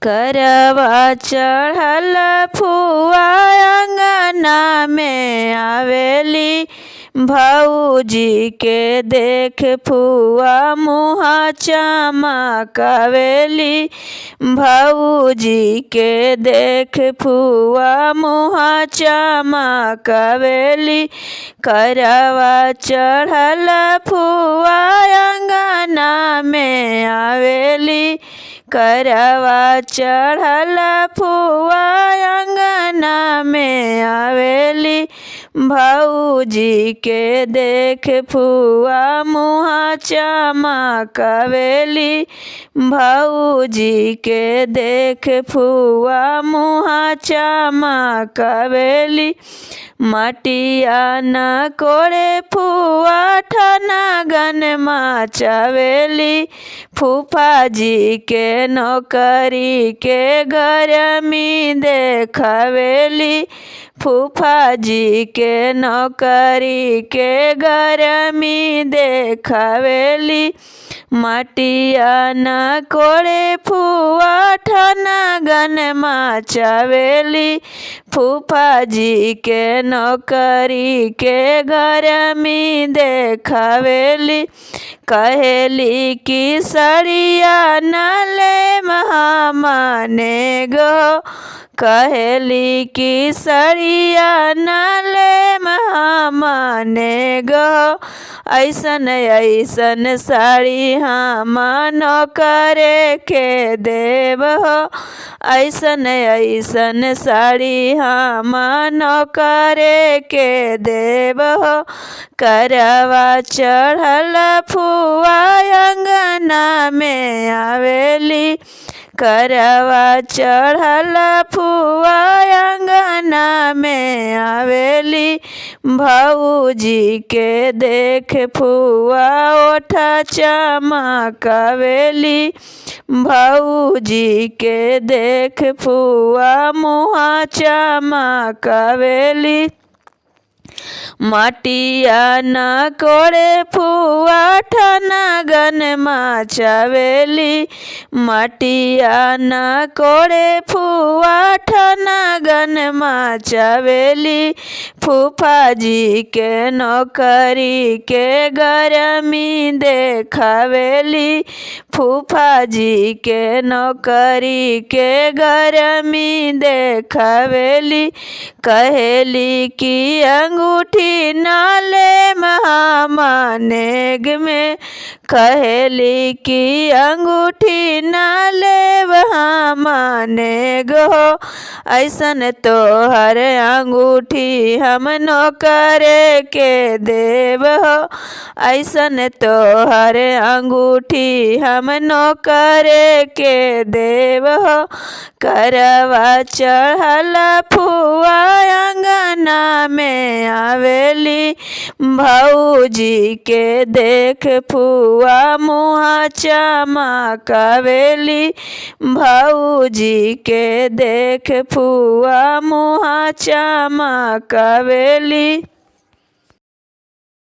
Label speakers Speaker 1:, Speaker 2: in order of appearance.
Speaker 1: करवा चढ़ल फुआ अंगना में आवेली, भौजी के देख फुआ मुहा चमकावेली। भौजी के देख फुआ मुहा चमकावेली। करवा चढ़ल फुआ अंगना में आवेली, करवा चढ़ल फुआ अंगना में आवेली। भौजी के देख फुआ मुहा चमकावेली। भौजी के देख फुआ मुहा चमकावेली। मटिया न कोड़े फुआ ठनगन मचावेली। फूफा जी के नौकरी के गरमी देखावेली। फूफा जी के नौकरी के गरमी देखावेली। मटिया न कोड़े फुआ ठनगन मचावेली। फूफा जी के नौकरी के गरमी देखावेली। कहेली कि सड़िया न ले महामाने गो, कहेली कि सड़िया न ले महामाने गो। ऐसन ऐसन साड़ी हम नौकरे के देव हो, ऐसन ऐसन साड़ी हम नौकरे के देव हो। करवा चढ़ल फुआ अंगना में आवेली, करवा चढ़ल फुआ अंगना में आवेली। भौजी के देख फुआ ओठ चमकावेली। भौजी के देख फुआ मुहा चमकावेली। मटिया न कोड़े फुआ ठनगन मचावेली। मटिया न कोड़े फुआ ठनगन मचावेली। फूफा जी के नौकरी के गरमी देखावेली। फूफा जी के नौकरी के गरमी देखावेली। कहेली कि अंगूठी न ले महामानेग में, कहेली कि अंगूठी न ले महामानेग हो। ऐसन तोहर अंगूठी हम नौकरे के देव हो, ऐसन तोहर अंगूठी हम नौकरे के देव हो। करवा चढ़ल फुआ अंगना में आवेली। भौजी के देख फुआ मुहा चमकावेली। भौजी के देख फुआ मुहा चमकावेली।